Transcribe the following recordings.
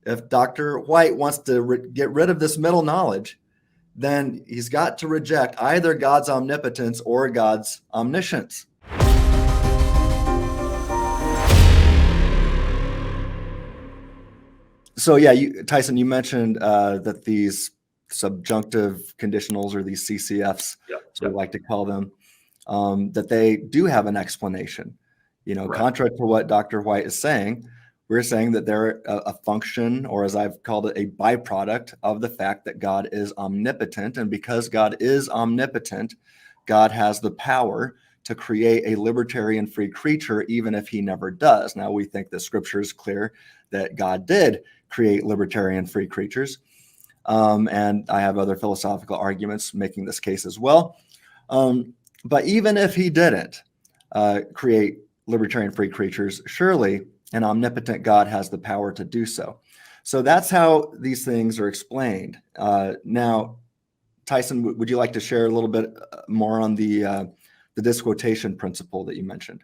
if Dr. White wants to get rid of this middle knowledge, then he's got to reject either God's omnipotence or God's omniscience. So yeah, Tyson, you mentioned that these subjunctive conditionals, or these CCFs, we like to call them, that they do have an explanation. Contrary to what Dr. White is saying, we're saying that they're a function, or as I've called it, a byproduct of the fact that God is omnipotent. And because God is omnipotent, God has the power to create a libertarian free creature, even if he never does. Now, we think the scripture is clear that God did create libertarian free creatures. And I have other philosophical arguments making this case as well. But even if he didn't create libertarian free creatures, surely an omnipotent God has the power to do so. So that's how these things are explained. Now, Tyson, would you like to share a little bit more on the disquotation principle that you mentioned?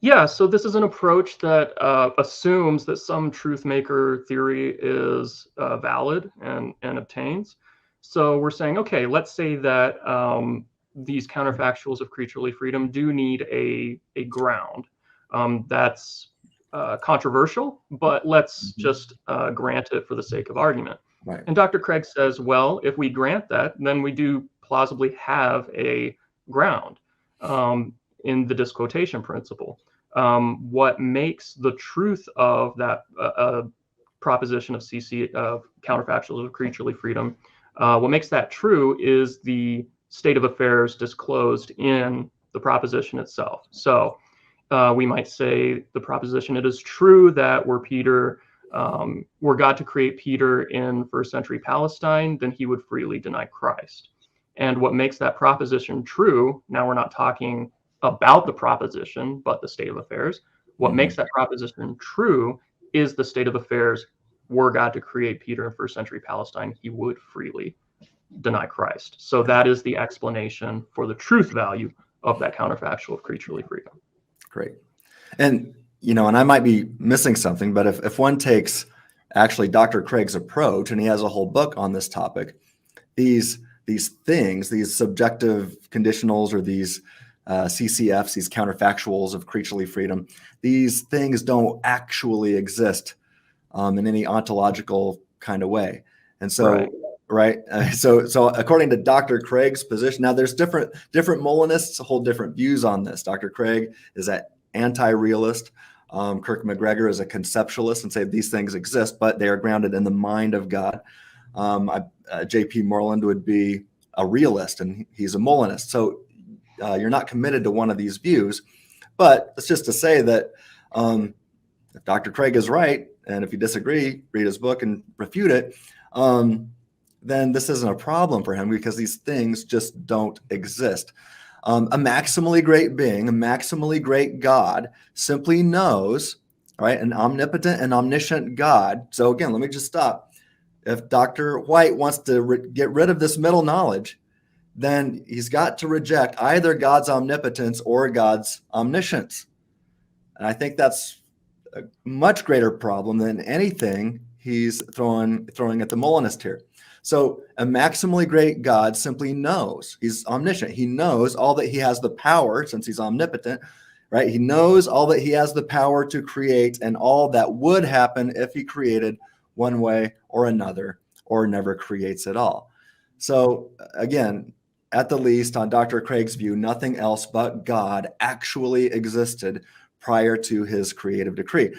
Yeah, so this is an approach that assumes that some truthmaker theory is valid and obtains. So we're saying, okay, let's say that these counterfactuals of creaturely freedom do need a ground. That's controversial, but let's just grant it for the sake of argument. Right. And Dr. Craig says, well, if we grant that, then we do plausibly have a ground in the disquotation principle. What makes the truth of that proposition of counterfactuals of creaturely freedom, what makes that true is the state of affairs disclosed in the proposition itself. So we might say the proposition, it is true that were God to create Peter in first century Palestine, then he would freely deny Christ. And what makes that proposition true, now we're not talking about the proposition, but the state of affairs. What makes that proposition true is the state of affairs. Were God to create Peter in first century Palestine, he would freely deny Christ. So that is the explanation for the truth value of that counterfactual of creaturely freedom. Great. And, and I might be missing something, but if one takes actually Dr. Craig's approach, and he has a whole book on this topic, these things, these subjective conditionals, or these CCFs, these counterfactuals of creaturely freedom, these things don't actually exist in any ontological kind of way. And so, so according to Dr. Craig's position, now there's different Molinists hold different views on this. Dr. Craig is an anti-realist. Kirk McGregor is a conceptualist and say these things exist, but they are grounded in the mind of God. J.P. Moreland would be a realist, and he's a Molinist. So you're not committed to one of these views, but it's just to say that if Dr. Craig is right, and if you disagree, read his book and refute it, then this isn't a problem for him, because these things just don't exist. A maximally great being, a maximally great God, simply knows, right? An omnipotent and omniscient God. So again, let me just stop. If Dr. White wants to get rid of this middle knowledge, then he's got to reject either God's omnipotence or God's omniscience. And I think that's a much greater problem than anything he's throwing at the Molinist here. So a maximally great God simply knows. He's omniscient. He knows all that he has the power, since he's omnipotent, right? He knows all that he has the power to create, and all that would happen if he created one way or another, or never creates at all. So again, at the least, on Dr. Craig's view, nothing else but God actually existed prior to his creative decree.